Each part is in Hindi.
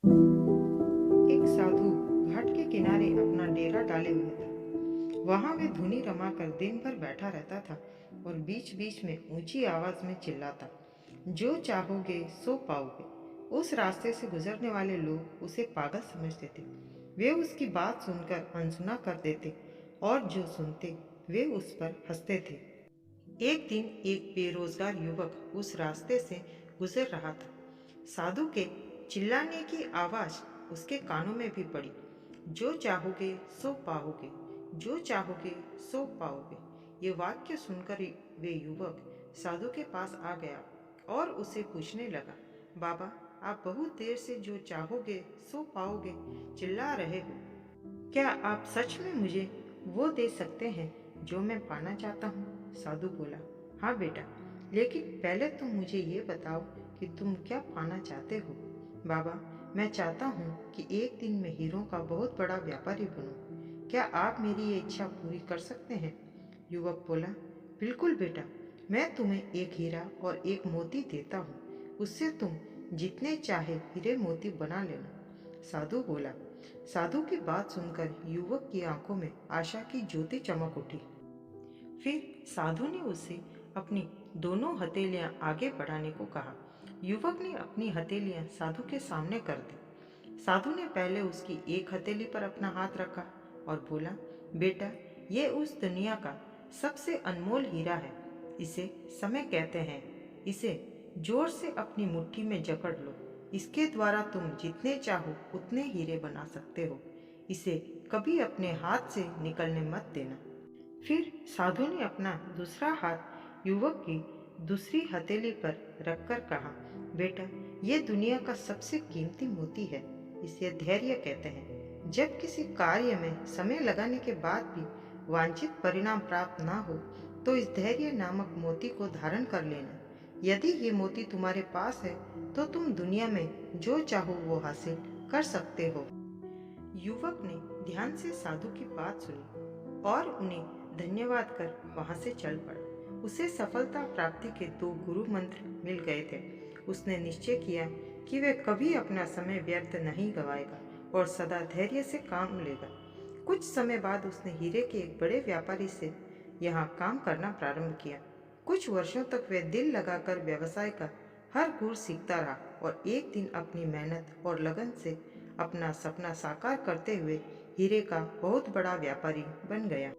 एक साधु घाट के किनारे अपना डेरा डाले हुए था। वहां वे धुनी रमाकर दिन भर बैठा रहता था और बीच बीच में ऊंची आवाज में चिल्लाता, जो चाहोगे सो पाओगे। उस रास्ते से गुजरने वाले लोग उसे पागल समझते थे। वे उसकी बात सुनकर अनसुना कर देते और जो सुनते वे उस पर हंसते थे। एक दिन एक बेरोजगार युवक उस रास्ते से गुजर रहा था। साधु के चिल्लाने की आवाज उसके कानों में भी पड़ी, जो चाहोगे सो पाओगे, जो चाहोगे सो पाओगे। ये वाक्य सुनकर वे युवक साधु के पास आ गया और उसे पूछने लगा, बाबा, आप बहुत देर से जो चाहोगे सो पाओगे चिल्ला रहे हो। क्या आप सच में मुझे वो दे सकते हैं जो मैं पाना चाहता हूँ? साधु बोला, हाँ बेटा, लेकिन पहले तुम मुझे ये बताओ कि तुम क्या पाना चाहते हो। बाबा, मैं चाहता हूँ कि एक दिन मैं हीरों का बहुत बड़ा व्यापारी बनूं। क्या आप मेरी ये इच्छा पूरी कर सकते हैं? युवक बोला, बिल्कुल बेटा, मैं तुम्हें एक हीरा और एक मोती देता हूँ। उससे तुम जितने चाहे हीरे मोती बना लेना। साधु बोला। साधु की बात सुनकर युवक की आंखों में आशा की ज्योति चमक उठी। फिर साधु ने उसे अपनी दोनों हथेलियां आगे बढ़ाने को कहा। युवक ने अपनी हथेलियां साधु के सामने कर दी। साधु ने पहले उसकी एक हथेली पर अपना हाथ रखा और बोला, बेटा, ये उस दुनिया का सबसे अनमोल हीरा है। इसे समय कहते हैं। इसे जोर से अपनी मुट्ठी में जकड़ लो। इसके द्वारा तुम जितने चाहो उतने हीरे बना सकते हो। इसे कभी अपने हाथ से निकलने मत देना। फिर साधु ने अपना दूसरा हाथ युवक की दूसरी हथेली पर रखकर कहा, बेटा, ये दुनिया का सबसे कीमती मोती है। इसे धैर्य कहते हैं। जब किसी कार्य में समय लगाने के बाद भी वांछित परिणाम प्राप्त ना हो तो इस धैर्य नामक मोती को धारण कर लेना। यदि ये मोती तुम्हारे पास है तो तुम दुनिया में जो चाहो वो हासिल कर सकते हो। युवक ने ध्यान से साधु की बात सुनी और उन्हें धन्यवाद कर वहां से चल पड़ा। उसे सफलता प्राप्ति के दो गुरु मंत्र मिल गए थे। उसने निश्चय किया कि वह कभी अपना समय व्यर्थ नहीं गवाएगा और सदा धैर्य से काम लेगा। कुछ समय बाद उसने हीरे के एक बड़े व्यापारी से यहाँ काम करना प्रारंभ किया। कुछ वर्षों तक वह दिल लगाकर व्यवसाय का हर गुण सीखता रहा और एक दिन अपनी मेहनत और लगन से अपना सपना साकार करते हुए हीरे का बहुत बड़ा व्यापारी बन गया।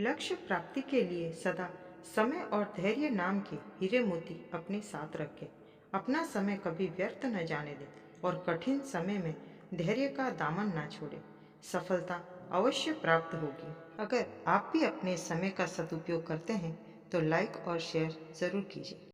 लक्ष्य प्राप्ति के लिए सदा समय और धैर्य नाम के हीरे मोती अपने साथ रखें। अपना समय कभी व्यर्थ न जाने दें और कठिन समय में धैर्य का दामन न छोड़ें। सफलता अवश्य प्राप्त होगी। अगर आप भी अपने समय का सदुपयोग करते हैं तो लाइक और शेयर जरूर कीजिए।